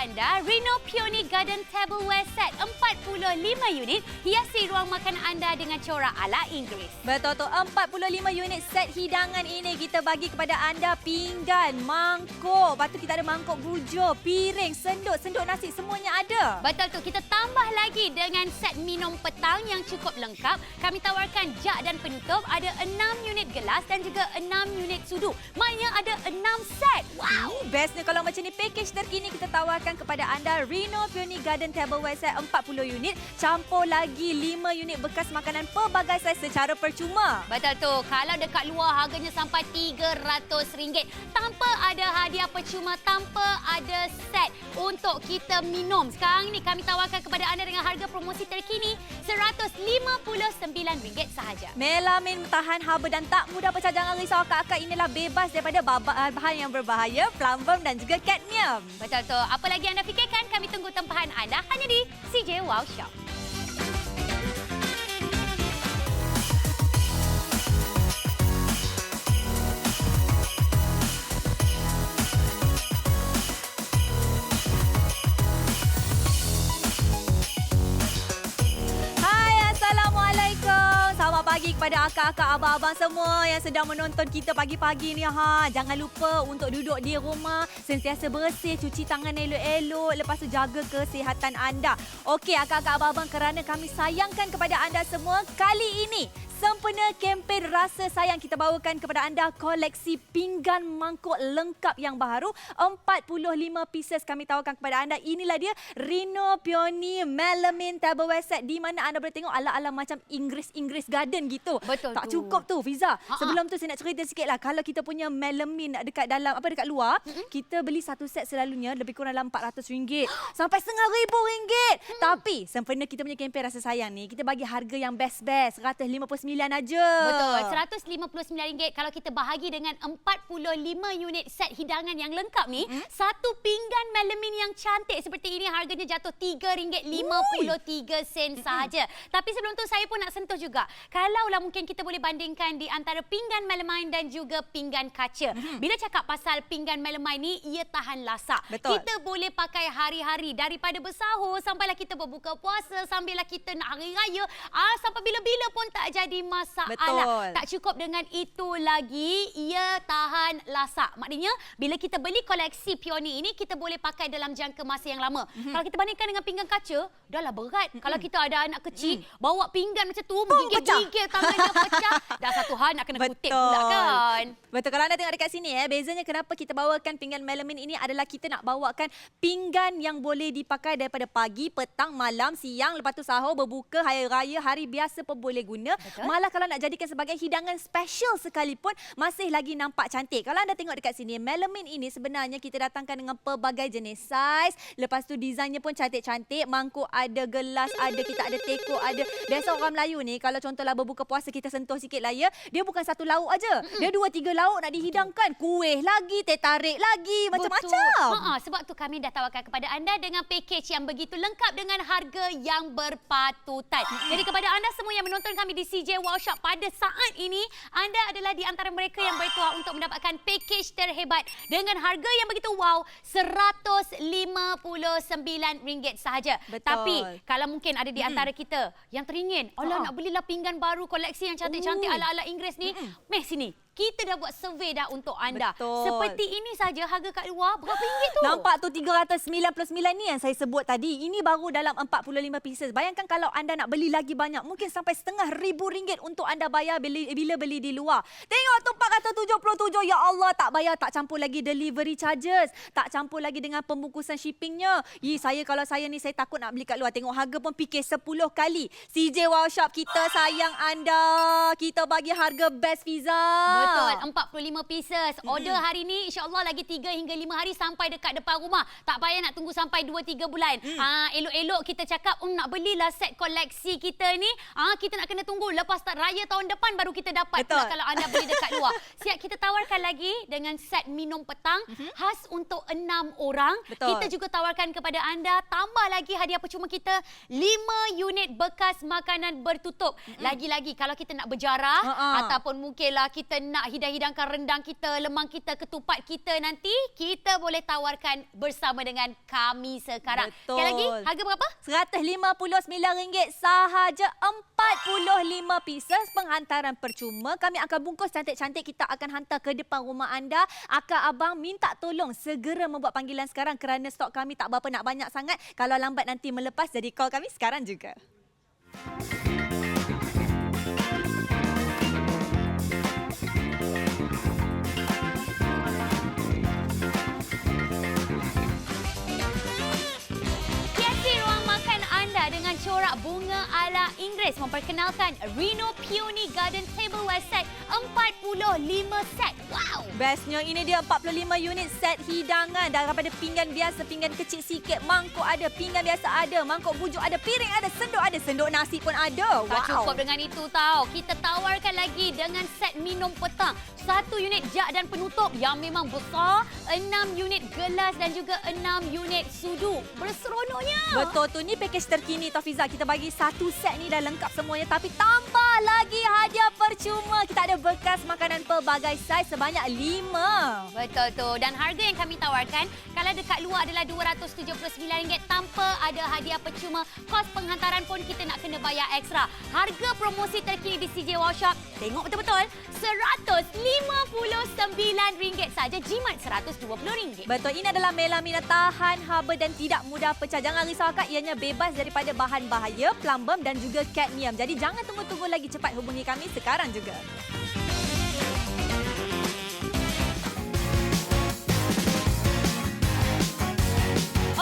anda Reno Peony Garden Tableware Set 45 unit hiasi ruang makan anda dengan corak ala Inggeris. Betul tu, 45 unit set hidangan ini kita bagi kepada anda pinggan, mangkuk, lepas tu kita ada mangkuk bujur, piring, senduk nasi, semuanya ada. Betul tu, kita tambah lagi dengan set minum petang yang cukup lengkap. Kami tawarkan jak dan penutup, ada 6 unit gelas dan juga 6 unit sudu. Maknanya ada 6 set. Wow! Bestnya kalau macam ni, package terkini kita tawarkan kepada anda Reno Peony Garden Tableware Set 40 unit, campur lagi 5 unit bekas makanan pelbagai saiz secara percuma. Betul tu, kalau dekat luar harganya sampai RM300 tanpa ada hadiah percuma, tanpa ada set untuk kita minum. Sekarang ni kami tawarkan kepada anda dengan harga promosi terkini RM159 sahaja. Melamin tahan haba dan tak mudah pecah. Jangan risau akak-akak, inilah bebas daripada bahan yang berbahaya, plumbum dan juga kadmium. Betul tu, apa lagi anda fikirkan? Kami tunggu tempahan anda hanya di CJ Wow Shop. Selamat pagi kepada akak-akak, abang-abang semua yang sedang menonton kita pagi-pagi ni. Jangan lupa untuk duduk di rumah, sentiasa bersih, cuci tangan elok-elok, lepas tu jaga kesihatan anda. Okey akak-akak, abang-abang, kerana kami sayangkan kepada anda semua, kali ini sempena kempen Rasa Sayang, kita bawakan kepada anda koleksi pinggan mangkuk lengkap yang baru. 45 pieces kami tawarkan kepada anda. Inilah dia Reno Peony Melamine Tableware Set, di mana anda boleh tengok ala-ala macam Inggris garden gitu. Betul tak tu. cukup tu Fiza. Sebelum tu saya nak cerita sikit lah. Kalau kita punya melamine dekat dalam dekat luar, kita beli satu set selalunya lebih kurang dalam RM400 sampai RM1,500. Tapi sempena kita punya kempen Rasa Sayang ni, kita bagi harga yang best-best, RM159 aja. Betul, RM159 kalau kita bahagi dengan 45 unit set hidangan yang lengkap ni. Satu pinggan melamine yang cantik seperti ini harganya jatuh RM3.53 sahaja. Tapi sebelum tu saya pun nak sentuh juga. Kalaulah mungkin kita boleh bandingkan di antara pinggan melamine dan juga pinggan kaca. Bila cakap pasal pinggan melamine ni, ia tahan lasak. Betul. Kita boleh pakai hari-hari, daripada bersahur sampailah kita berbuka puasa, sampailah kita nak hari raya, sampai bila-bila pun tak jadi masalah. Betul. Tak cukup dengan itu lagi, ia tahan lasak. Maknanya bila kita beli koleksi Peony ini, kita boleh pakai dalam jangka masa yang lama. Kalau kita bandingkan dengan pinggan kaca, dah lah berat. Kalau kita ada anak kecil, bawa pinggan macam tu, menggigil-gigil tangannya pecah, dah satu hari nak kena kutip pula kan. Betul. Kalau anda tengok dekat sini, bezanya kenapa kita bawakan pinggan melamine ini adalah kita nak bawakan pinggan yang boleh dipakai daripada pagi, petang, malam, siang, lepas tu sahur, berbuka, hari raya, hari biasa pun boleh guna. Betul. Malah kalau nak jadikan sebagai hidangan special sekalipun, masih lagi nampak cantik. Kalau anda tengok dekat sini, melamine ini sebenarnya kita datangkan dengan pelbagai jenis saiz. Lepas tu desainnya pun cantik-cantik. Mangkuk ada, gelas ada, kita ada tekuk ada. Biasa orang Melayu ni, kalau contohlah berbuka puasa, kita sentuh sikit lah ya. Dia bukan satu lauk aja. Dia 2-3 lauk nak dihidangkan. Kuih lagi, teh tarik lagi, macam-macam. Sebab tu kami dah tawarkan kepada anda dengan package yang begitu lengkap dengan harga yang berpatutan. Jadi kepada anda semua yang menonton kami di CJ Wow Shop pada saat ini, anda adalah di antara mereka yang bertuah untuk mendapatkan package terhebat dengan harga yang begitu wow, RM159 sahaja. Betul. Tapi kalau mungkin ada di antara kita yang teringin, alah nak belilah pinggan baru koleksi yang cantik-cantik ala-ala Inggeris ni, meh sini. Kita dah buat survey dah untuk anda. Betul. Seperti ini saja harga kat luar, berapa ringgit tu? Nampak tu RM399 ni yang saya sebut tadi. Ini baru dalam 45 pieces. Bayangkan kalau anda nak beli lagi banyak, mungkin sampai RM1,500 untuk anda bayar bila beli di luar. Tengok tu RM477. Ya Allah, tak bayar, tak campur lagi delivery charges. Tak campur lagi dengan pembungkusan shippingnya. Kalau saya ni, saya takut nak beli kat luar. Tengok harga pun fikir 10 kali. CJ Wow Shop, kita sayang anda. Kita bagi harga best, Fiza. Betul, 45 pieces. Order hari ni insya-Allah lagi 3 hingga 5 hari sampai dekat depan rumah. Tak payah nak tunggu sampai 2-3 bulan. Elok-elok kita cakap nak belilah set koleksi kita ni. Kita nak kena tunggu lepas raya tahun depan baru kita dapat pula kalau anda beli dekat luar. Siap kita tawarkan lagi dengan set minum petang khas untuk 6 orang. Betul. Kita juga tawarkan kepada anda tambah lagi hadiah percuma kita 5 unit bekas makanan bertutup. Lagi-lagi kalau kita nak berjarah ataupun mungkinlah kita nak hidang-hidangkan rendang kita, lemang kita, ketupat kita nanti, kita boleh tawarkan bersama dengan kami sekarang. Betul. Sekali lagi, harga berapa? RM159 sahaja, 45 pieces penghantaran percuma. Kami akan bungkus cantik-cantik, kita akan hantar ke depan rumah anda. Akak abang minta tolong segera membuat panggilan sekarang kerana stok kami tak berapa nak banyak sangat. Kalau lambat nanti melepas, jadi call kami sekarang juga. Dengan corak bunga ala Inggeris memperkenalkan Reno Peony Garden Tableware Set 45 set. Wow! Bestnya ini dia 45 unit set hidangan. Daripada pinggan biasa, pinggan kecil sikit, mangkuk ada, pinggan biasa ada, mangkuk bujuk ada, piring ada, sendok nasi pun ada. Tak cukup dengan itu tau. Kita tawarkan lagi dengan set minum petang. 1 unit jug dan penutup yang memang besar, 6 unit gelas dan juga 6 unit sudu. Berseronoknya. Betul tu, ni package terkini Tafiza. Kita bagi 1 set ni dah lengkap semuanya, tapi tambah lagi hadiah percuma. Kita ada bekas makanan pelbagai saiz sebanyak 5. Betul tu. Dan harga yang kami tawarkan kalau dekat luar adalah RM279 tanpa ada hadiah percuma. Kos penghantaran pun kita nak kena bayar ekstra. Harga promosi terkini di CJ Wow Shop, tengok betul-betul, RM159 saja, jimat RM120. Betul, ini adalah melamina tahan haba dan tidak mudah pecah. Jangan risau akak, ianya bebas daripada bahan bahaya, plumbum dan juga kadmium. Jadi jangan tunggu-tunggu lagi, cepat hubungi kami sekarang juga.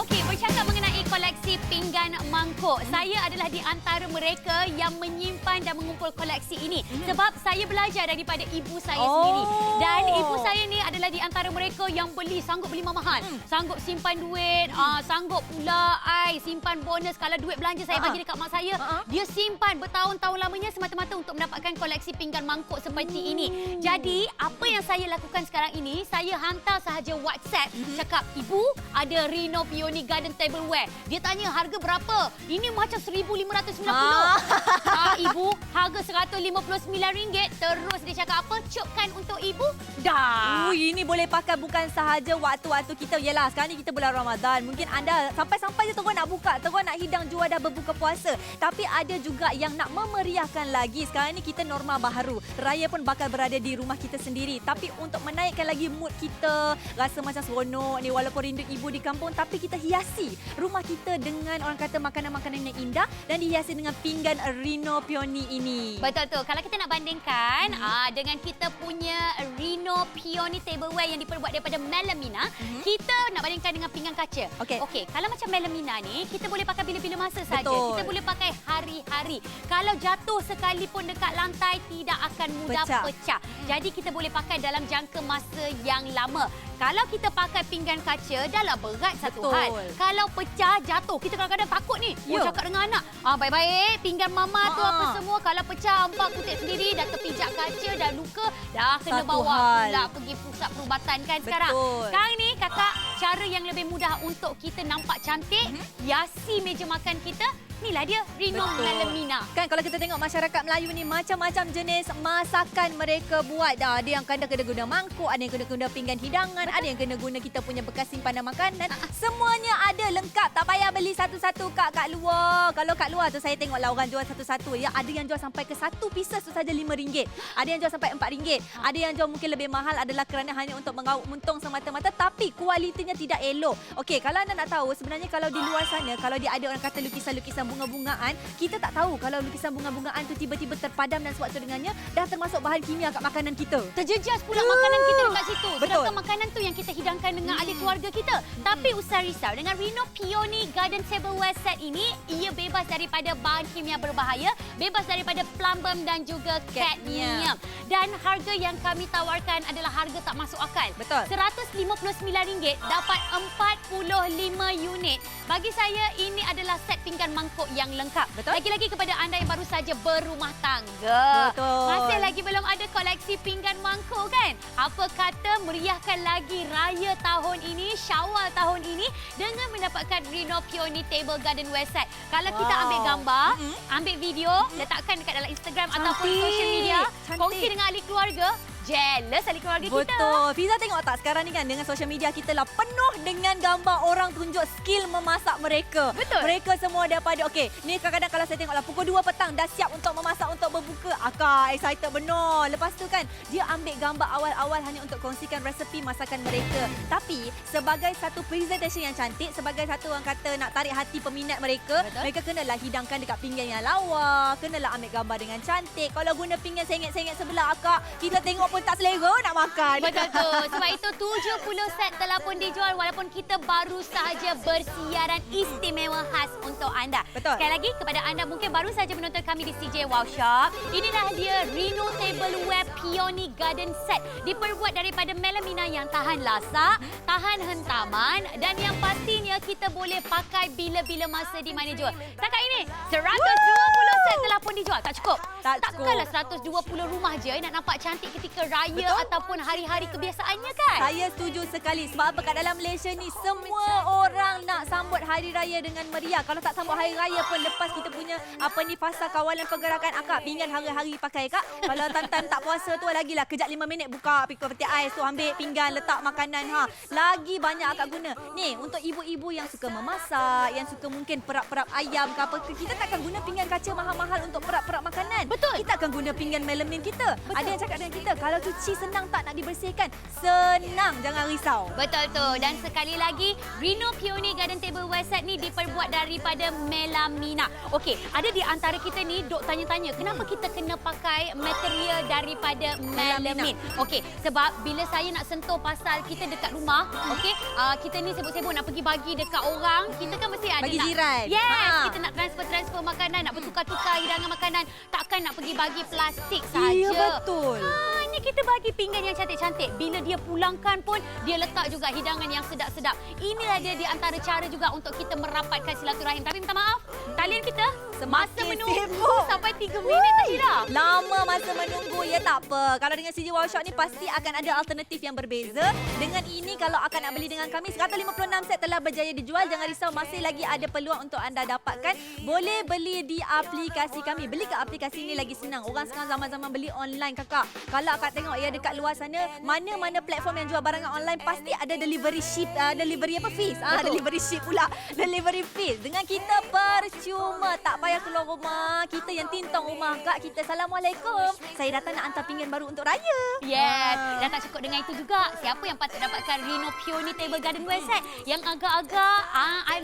Okey, bercakap mengenai koleksi pinggan mangkuk. Saya adalah di antara mereka yang menyimpan dan mengumpul koleksi ini. Sebab saya belajar daripada ibu saya sendiri. Dan ibu saya ni adalah di antara mereka yang sanggup beli mahal. Sanggup simpan duit, sanggup pula simpan bonus. Kalau duit belanja saya bagi dekat mak saya, dia simpan bertahun-tahun lamanya semata-mata untuk mendapatkan koleksi pinggan mangkuk seperti ini. Jadi, apa yang saya lakukan sekarang ini, saya hantar sahaja WhatsApp. Cakap, ibu ada Reno Peony Garden Tableware. Dia tanya harga berapa? Ini macam RM1,590. Ibu, harga RM159. Terus dia cakap apa? Cukkan untuk ibu. Dah. Ini boleh pakai bukan sahaja waktu-waktu kita. Yelah, sekarang ni kita bulan Ramadan. Mungkin anda sampai-sampai je terus nak buka, terus nak hidang jual dah berbuka puasa. Tapi ada juga yang nak memeriahkan lagi. Sekarang ni kita norma baharu. Raya pun bakal berada di rumah kita sendiri. Tapi untuk menaikkan lagi mood kita, rasa macam seronok ni walaupun rindu ibu di kampung, tapi kita hiasi rumah kita dengan orang kata makanan-makanan yang indah dan dihiasi dengan pinggan Reno Peony ini. Betul tu. Kalau kita nak bandingkan dengan kita punya Reno Peony Tableware yang diperbuat daripada melamina, kita nak bandingkan dengan pinggan kaca. Okey, kalau macam melamina ni, kita boleh pakai bila-bila masa saja. Kita boleh pakai hari-hari. Kalau jatuh sekalipun dekat lantai, tidak akan mudah pecah. Jadi kita boleh pakai dalam jangka masa yang lama. Kalau kita pakai pinggan kaca, dahlah berat satu hal. Kalau pecah, jatuh. Kita kadang-kadang takut ni. Cakap dengan anak, baik-baik, pinggan mama tu apa semua. Kalau pecah, hampa kutip sendiri, dah terpijak kaca, dah luka, dah kena bawa pula pergi pusat perubatan kan sekarang. Sekarang ni, kakak, cara yang lebih mudah untuk kita nampak cantik, hiasi meja makan kita, inilah dia, Reno melamina. Kan kalau kita tengok masyarakat Melayu ni, macam-macam jenis masakan mereka buat. Ada yang kena guna mangkuk, ada yang kena guna pinggan hidangan, ada yang kena guna kita punya bekas simpanan makanan. Semuanya ada lengkap. Tak payah beli satu-satu kat luar. Kalau kat luar tu saya tengoklah orang jual satu-satu. Ya, ada yang jual sampai ke 1 pieces tu saja RM5. Ada yang jual sampai RM4. Ada yang jual mungkin lebih mahal adalah kerana hanya untuk mengauk untung semata-mata, tapi kualitinya tidak elok. Okey, kalau anda nak tahu, sebenarnya kalau di luar sana, kalau dia ada orang kata lukisan-lukisan bunga-bungaan, kita tak tahu kalau lukisan bunga-bungaan tu tiba-tiba terpadam dan sewaktu dengannya dah termasuk bahan kimia kat makanan kita. Terjejas pula makanan kita dekat situ. Sedangkan makanan tu yang kita hidangkan dengan ahli keluarga kita. Tapi usah risau, dengan Reno Peony Garden Tableware Set ini, ia bebas daripada bahan kimia berbahaya, bebas daripada plumbum dan juga kadmium. Dan harga yang kami tawarkan adalah harga tak masuk akal. RM159 dapat 45 unit. Bagi saya, ini adalah set pinggan mangkuk yang lengkap. Lagi-lagi kepada anda yang baru saja berumah tangga. Masih lagi belum ada koleksi pinggan mangkuk kan? Apa kata meriahkan lagi raya tahun ini, Syawal tahun ini dengan mendapatkan Reno Peony Table Gardenware Set. Kalau kita ambil gambar, ambil video, letakkan dekat dalam Instagram ataupun social media, kongsi dengan ahli keluarga, jealous ahli keluarga kita. Betul. Fiza tengok tak sekarang ni kan dengan social media kita lah penuh dengan gambar orang tunjuk skill memasak mereka. Betul. Mereka semua daripada ni kadang-kadang kalau saya tengok lah pukul 2 petang dah siap untuk memasak untuk berbuka. Akak excited benar. Lepas tu kan dia ambil gambar awal-awal hanya untuk kongsikan resepi masakan mereka. Tapi sebagai satu presentation yang cantik, sebagai satu orang kata nak tarik hati peminat mereka, Betul. mereka kenalah hidangkan dekat pinggan yang lawa, kenalah ambil gambar dengan cantik. Kalau guna pinggan sengit-sengit sebelah akak, kita tengok pun tak selera nak makan. Betul tu. Sebab itu 70 set telah pun dijual walaupun kita baru sahaja bersiaran istimewa khas untuk anda. Betul. Sekali lagi kepada anda mungkin baru saja menonton kami di CJ Wow Shop. Inilah dia Reno Tableware Peony Garden Set. Diperbuat daripada melamina yang tahan lasak, tahan hentaman dan yang pastinya kita boleh pakai bila-bila masa di mana jua. Setakat ini 120 set telah pun dijual. Tak cukup. Tak cukup. Takkanlah 120 rumah je nak nampak cantik ketika raya Betul. ataupun hari-hari kebiasaannya kan? Saya setuju sekali. Sebab apa kat dalam Malaysia ni semua orang nak sambut hari raya dengan meriah. Kalau tak sambut hari raya pun lepas kita punya fasa kawalan pergerakan akak pinggan hari-hari pakai kak. Kalau time-time tak puasa tu lagilah kejap 5 minit buka peti ais tu ambil pinggan letak makanan Lagi banyak akak guna. Ni untuk ibu-ibu yang suka memasak, yang suka mungkin perap-perap ayam ke apa ke, kita takkan guna pinggan kaca mahal-mahal untuk perap-perap makanan. Betul. Kita akan guna pinggan melamin kita. Betul. Ada yang cakap dengan kita, kalau cuci senang tak nak dibersihkan? Senang, jangan risau. Betul tu. Dan sekali lagi, Reno Peony Garden Tableware Set ni diperbuat daripada melamina. Okey, ada di antara kita ni dok tanya-tanya, kenapa kita kena pakai material daripada melamin? Okey, sebab bila saya nak sentuh pasal kita dekat rumah, okey, kita ni sibuk-sibuk nak pergi bagi dekat orang, kita kan mesti ada Bagi nak, jiran. Yes, kita nak transfer makanan, nak bertukar-tukar hidangan makanan, takkan nak pergi bagi plastik saja. Ya, betul. Hanya kita bagi pinggan yang cantik-cantik. Bila dia pulangkan pun, dia letak juga hidangan yang sedap-sedap. Inilah dia di antara cara juga untuk kita merapatkan silaturahim. Tapi minta maaf, talian kita masa Semakin menunggu sibuk. sampai 3 minit tak Syira. Lama masa menunggu, ya tak apa. Kalau dengan CJ Wow Shop ni pasti akan ada alternatif yang berbeza. Dengan ini kalau akan nak beli dengan kami, 156 set telah berjaya dijual. Jangan risau, masih lagi ada peluang untuk anda dapatkan. Boleh beli di aplikasi kami. Beli kat aplikasi ni lagi senang. Orang sekarang zaman-zaman beli online kakak. Kalau akak tengok ya dekat luar sana, mana-mana platform yang jual barangan online pasti ada delivery ship, delivery fees. Delivery ship pula. Delivery fees. Dengan kita percuma, tak payah keluar rumah. Kita yang tintong rumah kak kita. Assalamualaikum. Saya datang nak hantar pinggan baru untuk raya. Yes. Dan tak cukup dengan itu juga. Siapa yang patut dapatkan Reno Peony Table Garden Set? Yang agak-agak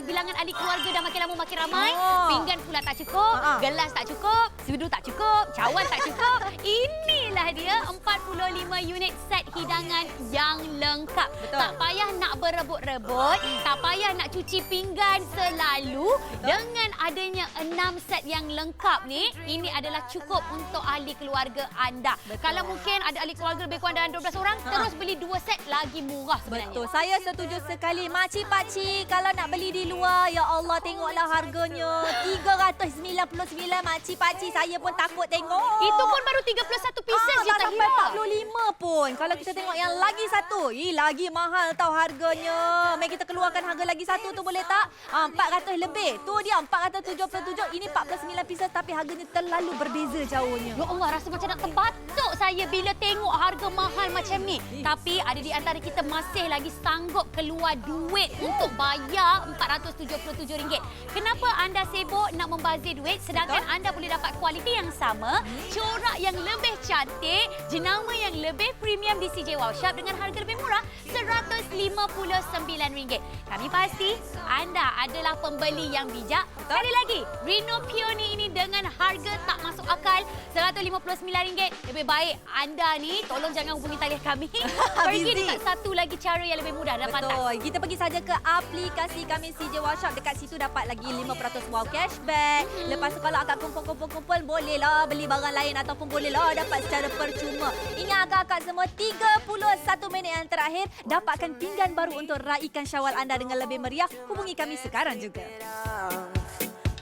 bilangan ahli keluarga dah makin lama makin ramai. Pinggan pula tak cukup. Gelas tak cukup. Sudu tak cukup. Cawan tak cukup. Inilah dia 45 unit set hidangan yang lengkap. Betul. Tak payah nak berebut-rebut. Tak payah nak cuci pinggan selalu. Betul. Dengan adanya 6 set yang lengkap ni, ini adalah cukup untuk ahli keluarga anda. Betul. Kalau mungkin ada ahli keluarga lebih kurang dalam 12 orang, terus beli 2 set lagi murah sebenarnya. Betul. Saya setuju sekali. Makcik-pakcik, kalau nak beli di luar, ya Allah tengoklah harganya. 399 makcik-pakcik. Saya pun takut tengok. Itu pun baru 31 pieces je tak tak sampai Hira. 45 pun. Kalau kita tengok yang lagi satu, lagi mahal tau harganya. Mari kita keluarkan harga lagi satu tu boleh tak? 400 lebih. Tu dia 477. Ini 49 pieces tapi harganya terlalu berbeza jauhnya. Ya Allah, rasa macam nak terbatuk saya bila tengok harga mahal macam ni. Tapi ada di antara kita masih lagi sanggup keluar duit untuk bayar RM477. Kenapa anda sibuk nak membazir duit sedangkan anda boleh dapat kualiti yang sama, corak yang lebih cantik, jenama yang lebih premium di CJ Wow Shop dengan harga lebih murah RM159. Kami pasti anda adalah pembeli yang bijak. Sekali lagi, Reno Peony ini dengan harga tak masuk akal RM159. Lebih baik anda ni tolong jangan hubungi talian kami. Pergi dekat satu lagi cara yang lebih mudah dan pantas. Betul. Kita pergi saja ke aplikasi kami CJ Wow Shop. Dekat situ dapat lagi 5% wow cashback. Lepas tu kalau akak kumpul-kumpul bolehlah beli barang lain ataupun bolehlah dapat secara percuma. Ingat akak-akak semua 31 minit yang terakhir dapatkan pinggan baru untuk raikan Syawal anda dengan lebih meriah. Hubungi kami sekarang juga.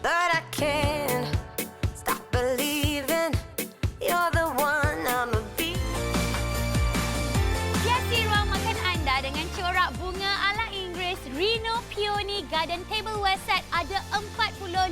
But I can't stop believing you're the one I'ma be. Hiasi ruang makan anda dengan corak bunga ala Inggris Reno Peony Garden Tableware Set ada 45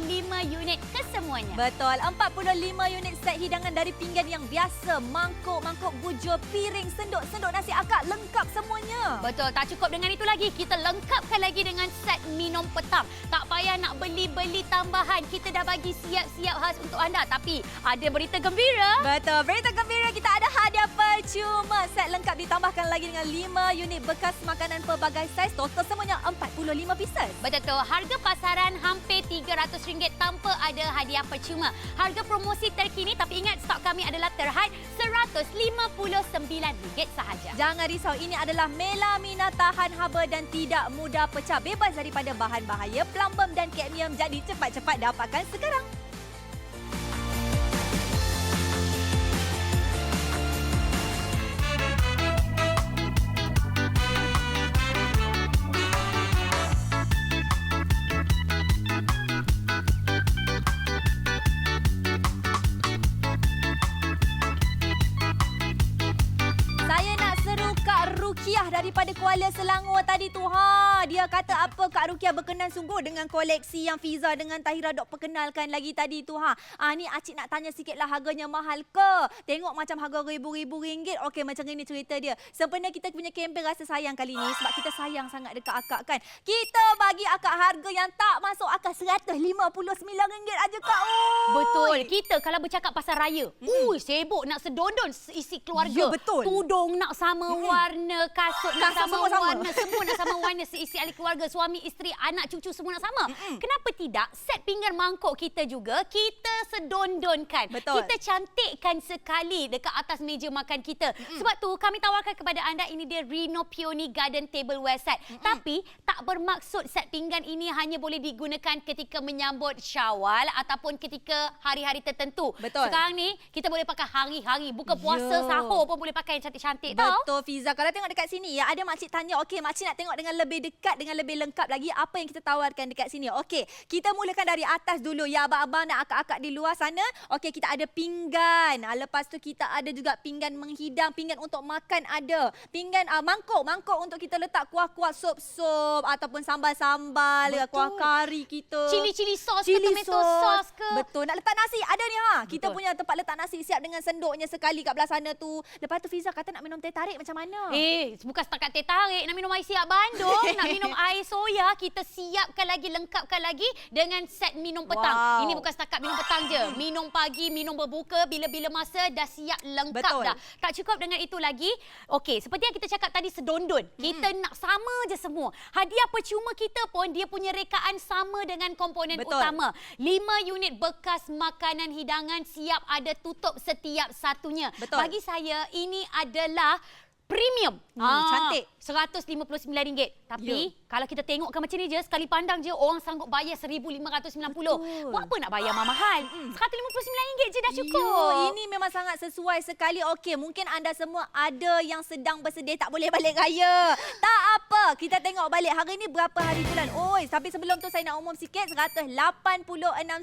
unit kesemua. semuanya. Betul. 45 unit set hidangan dari pinggan yang biasa. Mangkuk bujur, piring, senduk nasi akak. Lengkap semuanya. Betul, tak cukup dengan itu lagi. Kita lengkapkan lagi dengan set minum petang. Tak payah nak beli tambahan. Kita dah bagi siap-siap khas untuk anda. Tapi ada berita gembira. Betul. Berita gembira, kita ada hadiah percuma. Set lengkap ditambahkan lagi dengan 5 unit bekas makanan pelbagai saiz. Total semuanya 45 pieces. Betul tu. Harga pasaran hampir RM300 tanpa ada hadiah percuma. Harga promosi terkini, tapi ingat stok kami adalah terhad RM159 sahaja. Jangan risau, ini adalah melamina tahan haba dan tidak mudah pecah. Bebas daripada bahan bahaya, plumbum dan kadmium. Jadi cepat-cepat dapatkan sekarang. Rukiah daripada Kuala Selangor tadi tu. Dia kata apa Kak Rukiah berkenan sungguh dengan koleksi yang Fiza dengan Tahira dok perkenalkan lagi tadi tu. Ni Acik nak tanya sikitlah, harganya mahal ke? Tengok macam harga ribu-ribu ringgit. Okey, macam ini cerita dia. Sebenarnya kita punya kempen rasa sayang kali ni sebab kita sayang sangat dekat akak kan. Kita bagi akak harga yang tak masuk akal, RM159 aja Kak. Betul. Kita kalau bercakap pasal raya, sibuk nak sedondon isi keluarga. Ya, betul. Tudung nak sama warna, kasut nak sama warna, semua nak sama warna, seisi ahli keluarga, suami, isteri, anak, cucu semua nak sama. Kenapa tidak set pinggan mangkuk kita juga kita sedondonkan. Betul. Kita cantikkan sekali dekat atas meja makan kita. Sebab tu kami tawarkan kepada anda, ini dia Reno Peony Garden Tableware Set. Tapi tak bermaksud set pinggan ini hanya boleh digunakan ketika menyambut Syawal ataupun ketika hari-hari tertentu. Betul. Sekarang ni kita boleh pakai hari-hari, buka puasa, sahur pun boleh pakai yang cantik-cantik tau. Betul Fiza. Kalau tengok dekat sini ya, ada makcik tanya, okey makcik nak tengok dengan lebih dekat, dengan lebih lengkap lagi apa yang kita tawarkan dekat sini. Okey, kita mulakan dari atas dulu ya abang-abang dan akak-akak di luar sana. Okey, kita ada pinggan. Lepas tu kita ada juga pinggan menghidang, pinggan untuk makan ada. Pinggan mangkuk untuk kita letak kuah-kuah sup-sup ataupun sambal-sambal, kuah kari kita. Cili-cili sos ke, Cili tomato sos ke. Betul. Nak letak nasi ada ni Kita Betul. punya tempat letak nasi siap dengan senduknya sekali kat belah sana tu. Lepas tu Fiza kata nak minum teh tarik macam mana? Bukan setakat teh tarik, nak minum air siap Bandung, nak minum air soya, kita siapkan lagi, lengkapkan lagi dengan set minum petang. Wow. Ini bukan setakat minum petang je. Minum pagi, minum berbuka, bila-bila masa dah siap lengkap. Betul. Dah. Tak cukup dengan itu lagi. Okey, seperti yang kita cakap tadi, sedondon. Kita nak sama je semua. Hadiah percuma kita pun dia punya rekaan sama dengan komponen Betul. utama. 5 unit bekas makanan hidangan siap ada tutup setiap satunya. Betul. Bagi saya ini adalah premium. Cantik. RM159. Tapi kalau kita tengokkan macam ni je, sekali pandang je orang sanggup bayar RM1,590. Buat apa nak bayar mahal? RM159 je dah cukup. Ini memang sangat sesuai sekali. Okey, mungkin anda semua ada yang sedang bersedih tak boleh balik raya. Tak apa, kita tengok balik hari ni berapa hari bulan. Tapi sebelum tu saya nak umum sikit, 186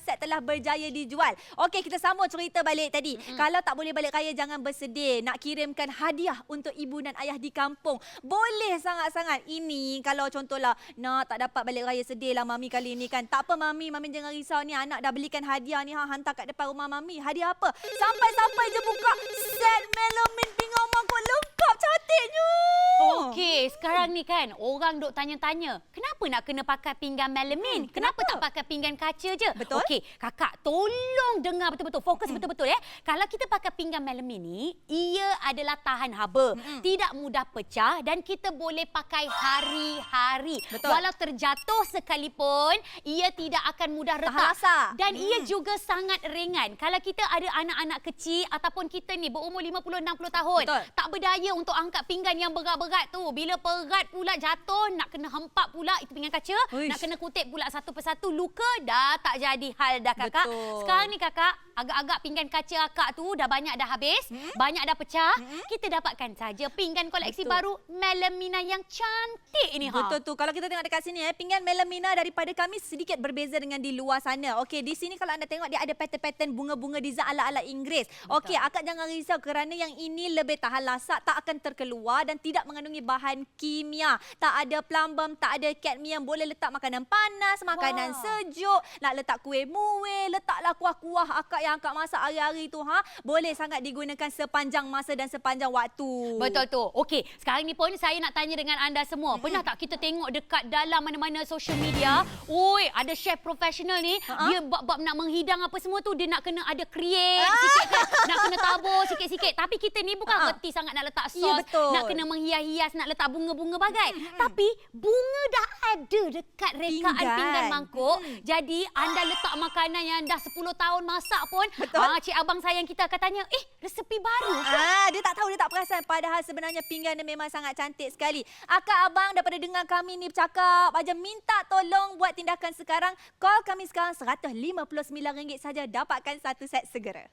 set telah berjaya dijual. Okey, kita sambung cerita balik tadi. Kalau tak boleh balik raya, jangan bersedih. Nak kirimkan hadiah untuk ibu dan ayah di kampung. Boleh sangat-sangat. Ini kalau contohlah nak tak dapat balik raya, sedih lah mami kali ni kan. Tak apa mami jangan risau ni, anak dah belikan hadiah ni hantar kat depan rumah mami. Hadiah apa? Sampai-sampai je buka set melamine pinggan mangkuk lengkap cantiknya. Okey, sekarang ni kan orang duk tanya-tanya, kenapa nak kena pakai pinggan melamine? Kenapa tak pakai pinggan kaca je? Betul. Okey, kakak tolong dengar betul-betul, fokus betul-betul ya. Kalau kita pakai pinggan melamine ni, ia adalah tahan haba, tidak mudah pecah dan kita boleh pakai hari-hari. Betul. Walau terjatuh sekalipun, ia tidak akan mudah retak. Tahan rasa. Dan ia juga sangat ringan. Kalau kita ada anak-anak kecil ataupun kita ni berumur 50-60 tahun, Betul. tak berdaya untuk angkat pinggan yang berat-berat tu. Bila berat pula jatuh, nak kena hempap pula itu pinggan kaca, Uish. nak kena kutip pula satu persatu, luka dah tak jadi hal dah kakak. Betul. Sekarang ni kakak, agak-agak pinggan kaca akak tu dah banyak dah habis, banyak dah pecah. Kita dapatkan saja pinggan koleksi baru melamina yang cantik ini. Betul tu. Kalau kita tengok dekat sini pinggan melamina daripada kami sedikit berbeza dengan di luar sana. Okey, di sini kalau anda tengok dia ada pattern-pattern bunga-bunga design ala-ala Inggeris. Okey, akak jangan risau kerana yang ini lebih tahan lasak, tak akan terkeluar dan tidak mengandungi bahan kimia. Tak ada plumbum, tak ada kadmium, boleh letak makanan panas, makanan sejuk, nak letak kuih muih, letaklah kuah-kuah akak yang akak masak hari-hari tu boleh sangat digunakan sepanjang masa dan sepanjang waktu. Betul tu. Okey, sekarang ni pun saya nak tanya dengan anda semua. Pernah tak kita tengok dekat dalam mana-mana social media, oi, ada chef profesional ni, dia bab nak menghidang apa semua tu, dia nak kena ada create sikit kan, nak kena tabur sikit-sikit. Tapi kita ni bukan reti sangat nak letak sos, nak kena menghias-hias, nak letak bunga-bunga bagai. Tapi bunga dah ada dekat rekaan pinggan mangkuk. Jadi anda letak makanan yang dah 10 tahun masak pun, cik abang sayang kita akan tanya, resepi baru ke? Dia tak tahu, dia tak perasan. Padahal sebenarnya pinggan dia memang sangat cantik sekali. Akak abang daripada dengar kami ni bercakap, aja minta tolong buat tindakan sekarang. Call kami sekarang RM159 saja, dapatkan satu set segera.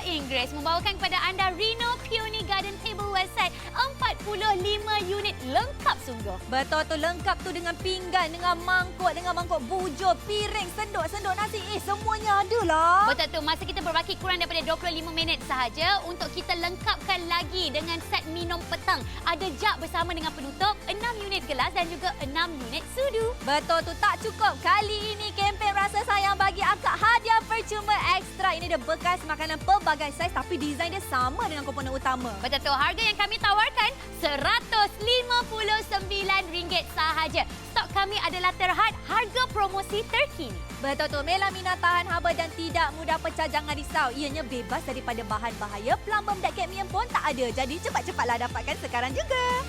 Inggeris membawakan kepada anda Reno Peony Garden Tableware Set 45 unit lengkap sungguh. Betul tu, lengkap tu dengan pinggan, dengan mangkuk bujur, piring, sendok nasi. Semuanya ada lah. Betul tu, masa kita berbaki kurang daripada 25 minit sahaja untuk kita lengkapkan lagi dengan set minum petang. Ada jug bersama dengan penutup, 6 unit gelas dan juga 6 unit sudu. Betul tu, tak cukup. Kali ini kempen Rasa Sayang bagi akak hadiah percuma ekstra. Ini dia bekas makanan pelbagai saiz tapi desain dia sama dengan komponen utama. Betul tu, harga yang kami tawarkan RM159 sahaja. Stok kami adalah terhad, harga promosi terkini. Betul tu, melamina tahan haba dan tidak mudah pecah, jangan risau. Ianya bebas daripada bahan bahaya, plumbum dan kadmium pun tak ada. Jadi cepat-cepatlah dapatkan sekarang juga.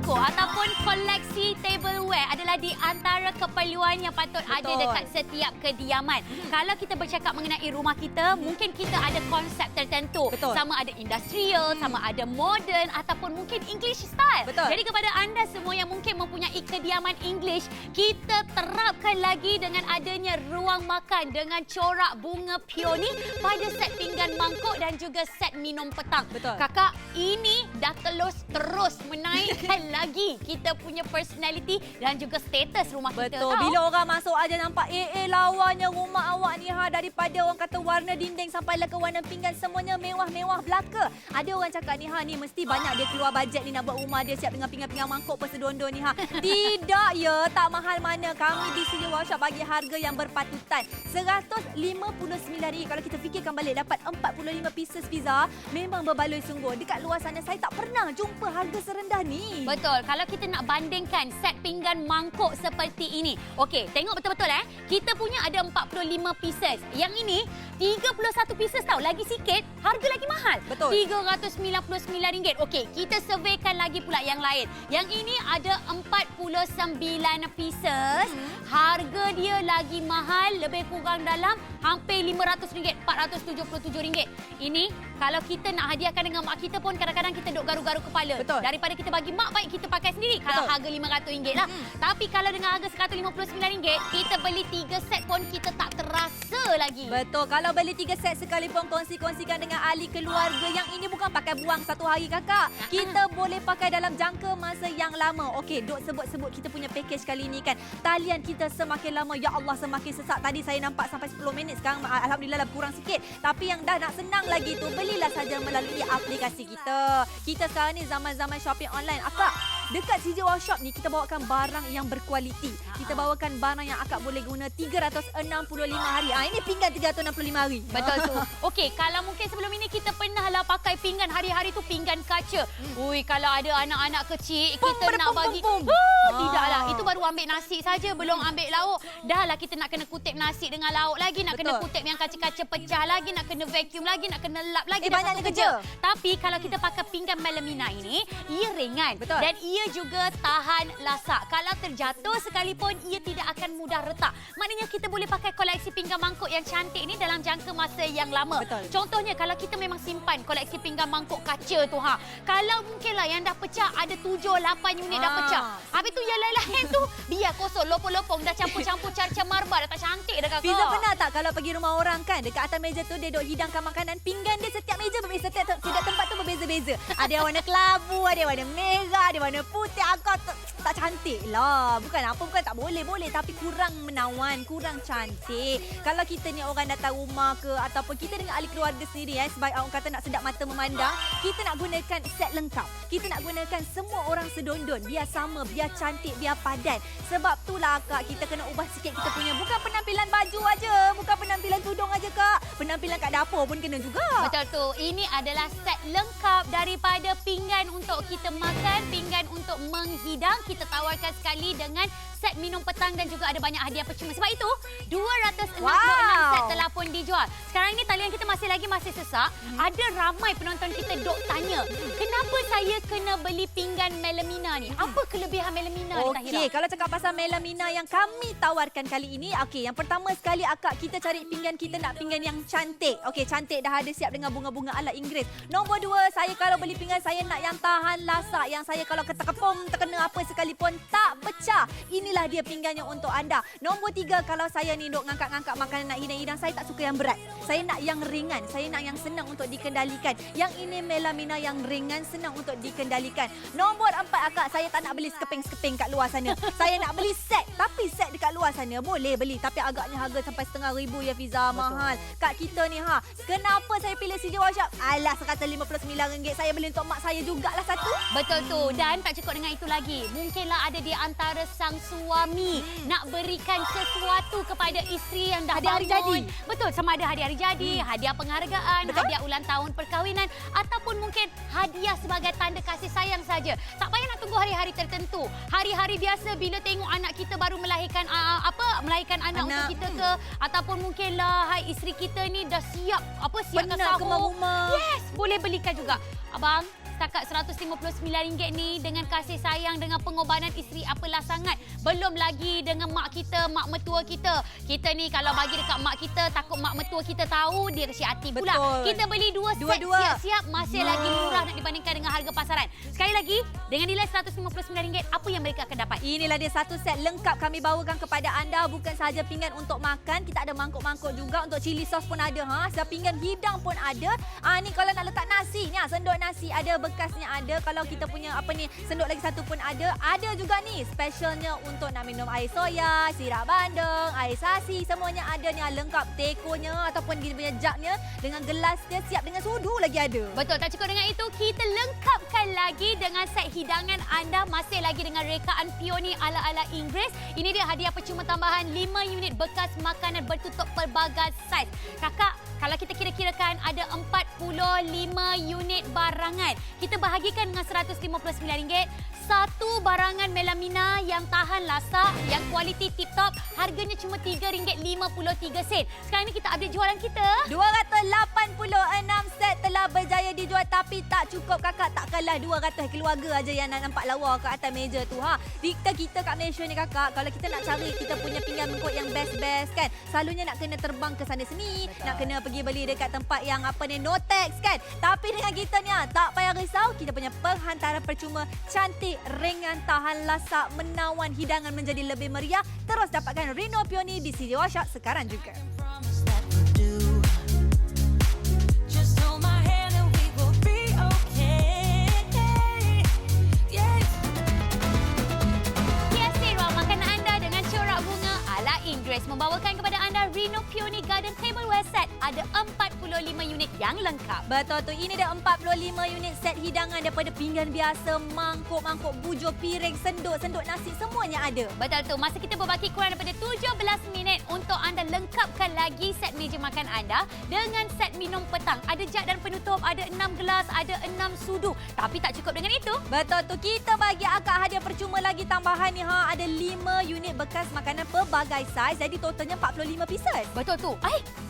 Ataupun koleksi tableware adalah di antara keperluan yang patut ada dekat setiap kediaman. Kalau kita bercakap mengenai rumah kita, mungkin kita ada konsep tertentu. Sama ada industrial, sama ada modern ataupun mungkin English style. Jadi kepada anda semua yang mungkin mempunyai kediaman English, kita terapkan lagi dengan adanya ruang makan dengan corak bunga peony pada set pinggan mangkuk dan juga set minum petang. Kakak, ini dah terus menaikkan lagi kita punya personality dan juga status rumah kita. Bila orang masuk aja nampak lawanya rumah awak ni daripada orang kata warna dinding sampailah ke warna pinggan, semuanya mewah-mewah belaka. Ada orang cakap ni ni mesti banyak dia keluar bajet ni nak buat rumah dia siap dengan pinggan-pinggan mangkuk persedondo ni Tidak ya, tak mahal mana. Kami di sini workshop bagi harga yang berpatutan. RM159. Kalau kita fikirkan balik dapat 45 pieces pizza, memang berbaloi sungguh. Dekat luar sana saya tak pernah jumpa harga serendah ni. Betul. Kalau kita nak bandingkan set pinggan mangkuk seperti ini. Okey, tengok betul-betul kita punya ada 45 pieces. Yang ini 31 pieces tau. Lagi sikit, harga lagi mahal. RM399. Okey, kita surveykan lagi pula yang lain. Yang ini ada 49 pieces. Harga dia lagi mahal, lebih kurang dalam hampir RM500, RM477. Ini kalau kita nak hadiahkan dengan mak kita pun kadang-kadang kita duk garu-garu kepala. Daripada kita bagi mak, baik kita pakai sendiri. Kalau harga RM500 lah. Tapi kalau dengan harga RM159, kita beli 3 set pun kita tak terasa lagi. Betul. Kalau beli 3 set sekalipun kongsi-kongsikan dengan ahli keluarga. Yang ini bukan pakai buang satu hari kakak. Kita boleh pakai dalam jangka masa yang lama. Okey, duk sebut-sebut kita punya package kali ini kan. Talian kita semakin lama, ya Allah semakin sesak. Tadi saya nampak sampai 10 minit. Sekarang alhamdulillah lebih kurang sikit. Tapi yang dah nak senang lagi tu, belilah saja melalui aplikasi kita. Kita sekarang ni zaman-zaman shopping online. Akak, Dekat CJ Workshop ni kita bawakan barang yang berkualiti. Kita bawakan barang yang akak boleh guna 365 hari. Ini pinggan 365 hari. Betul tu. Okey, kalau mungkin sebelum ini kita pernah lah pakai pinggan hari-hari tu pinggan kaca. Ui, kalau ada anak-anak kecil kita nak bagi tidaklah. Itu baru ambil nasi saja, belum ambil lauk. Dah lah kita nak kena kutip nasi dengan lauk lagi, nak kena kutip yang kaca-kaca pecah lagi, nak kena vacuum lagi, nak kena lap lagi. Dah banyaknya satu kerja. Tapi kalau kita pakai pinggan melamina ini, ia ringan. Betul. Dan ia juga tahan lasak. Kalau terjatuh sekalipun, ia tidak akan mudah retak. Maknanya kita boleh pakai koleksi pinggan mangkuk yang cantik ini dalam jangka masa yang lama. Betul. Contohnya kalau kita memang simpan koleksi pinggan mangkuk kaca tu kalau mungkinlah yang dah pecah ada 7-8 unit dah pecah. Habis tu yang lain-lain tu biar kosong, lopong-lopong dah campur-campur cara marbar dah tak cantik dah kakak. Fiza pernah tak kalau pergi rumah orang kan, dekat atas meja tu dia duk hidangkan makanan, pinggan dia setiap meja berbeza, setiap tempat tu berbeza-beza. Ada yang warna kelabu, ada yang warna merah, ada yang warna putih. Agak tak cantik lah. Bukan tak boleh, tapi kurang menawan, kurang cantik. Kalau kita ni orang datang rumah ke ataupun kita dengan ahli keluarga sendiri sebagai orang kata nak sedap mata memandang, kita nak gunakan set lengkap. Kita nak gunakan semua orang sedondon, biar sama, biar cantik, biar padan. Sebab itulah Kak, kita kena ubah sikit kita punya, bukan penampilan baju aja, bukan penampilan tudung aja Kak. Penampilan kat dapur pun kena juga. Betul tu. Ini adalah set lengkap daripada pinggan untuk kita makan, pinggan untuk menghidang. Kita tawarkan sekali dengan set minum petang dan juga ada banyak hadiah percuma. Sebab itu 266 set telah pun dijual. Sekarang ini talian kita masih sesak. Ada ramai penonton kita dok tanya, kenapa saya kena beli pinggan melamina ni? Apa kelebihan melamina ni, Tahira? Okey, kalau cakap pasal melamina yang kami tawarkan kali ini, okey, yang pertama sekali akak kita cari pinggan, kita nak pinggan yang cantik. Okey, cantik dah ada siap dengan bunga-bunga ala Inggeris. Nombor 2, saya kalau beli pinggan saya nak yang tahan lasak, yang saya kalau ketekepung terkena apa sekalipun tak pecah. Inilah dia pinggannya untuk anda. Nombor 3, kalau saya ni duk ngangkat-ngangkat makanan nak hidang-hidang, saya tak suka yang berat. Saya nak yang ringan, saya nak yang senang untuk dikendalikan. Yang ini melamina yang ringan, senang untuk dikendalikan. Nombor 4 akak, saya tak nak beli skeping-skeping kat luar sana. Saya nak beli set. Tapi set dekat luar sana boleh beli, tapi agaknya harga sampai RM1,500 ya Fiza. Mahal. Kak kita ni kenapa saya pilih CJ Workshop? Alah, RM159. Saya beli untuk mak saya jugalah satu. Betul tu. Dan tak cukup dengan itu lagi. Mungkinlah ada di antara sang suami nak berikan sesuatu kepada isteri yang dah Hadiah hari bangun. jadi. Betul, sama ada hadiah hari jadi, hadiah penghargaan, hadiah ulang tahun perkahwinan ataupun mungkin hadiah sebagai tanda kasih sayang saja. Tak payah nak tunggu hari-hari tertentu. Hari-hari biasa bila tengok anak kita baru melahirkan melahirkan anak untuk kita ke, ataupun mungkinlah isteri kita ni dah siap siapkan Benar, sahur. kemas rumah. Yes, boleh belikan juga. Abang, setakat RM159 ni dengan kasih sayang, dengan pengorbanan isteri apalah sangat. Belum lagi dengan mak kita, mak mertua kita. Kita ni kalau bagi dekat mak kita, takut mak mertua kita tahu, dia kecil hati pula. Betul. Kita beli dua set siap-siap, masih lagi murah nak dibandingkan dengan harga pasaran. Sekali lagi, dengan nilai RM159, apa yang mereka akan dapat? Inilah dia satu set lengkap kami bawakan kepada anda. Bukan sahaja pinggan untuk makan, kita ada mangkuk-mangkuk juga. Untuk chili sauce pun ada. Pinggan hidang pun ada. Ni kalau nak letak nasi ni, sendok nasi ada, bekasnya ada. Kalau kita punya sendok lagi satu pun ada. Ada juga ni specialnya untuk nak minum air soya, sirap bandeng, air sasi, semuanya ada ni lengkap. Tekonya ataupun kita punya jugnya dengan gelas dia siap dengan sudu lagi ada. Betul, tak cukup dengan itu, kita lengkapkan lagi dengan set hidangan anda, masih lagi dengan rekaan Peony ala-ala Inggeris. Ini dia hadiah percuma tambahan 5 unit bekas makanan bertutup pelbagai saiz. Kakak, kalau kita kira-kirakan ada 45 unit barangan. Kita bahagikan dengan RM159. Satu barangan melamina yang tahan lasak, yang kualiti tip-top, harganya cuma RM3.53. Sekarang ni kita update jualan kita. 286 set telah berjaya dijual, tapi tak cukup kakak. Takkanlah 200 keluarga aja yang nak nampak lawa kat atas meja tu. Kita kat Malaysia ni kakak, kalau kita nak cari kita punya pinggan mangkuk yang best-best kan, selalunya nak kena terbang ke sana sini. Betul. Nak kena pergi beli dekat tempat yang no tax kan. Tapi dengan kita ni tak payah risau, kita punya penghantaran percuma, cantik, ringan, tahan lasak, menawan hidangan menjadi lebih meriah. Terus dapatkan Reno Peony di CJ Workshop sekarang juga. Inggeris membawakan kepada anda Reno Peony Garden Tableware Set. Ada 45 unit yang lengkap. Betul tu, ini dah 45 unit set hidangan daripada pinggan biasa, mangkuk bujur, piring, senduk nasi, semuanya ada. Betul tu. Masa kita berbaki kurang daripada 17 minit untuk anda lengkapkan lagi set meja makan anda dengan set minum petang. Ada jug dan penutup, ada 6 gelas, ada 6 sudu. Tapi tak cukup dengan itu. Betul tu, kita bagi akak hadiah percuma lagi tambahan ni Ada 5 unit bekas makanan pelbagai saiz, jadi totalnya 45 pieces. Betul tu.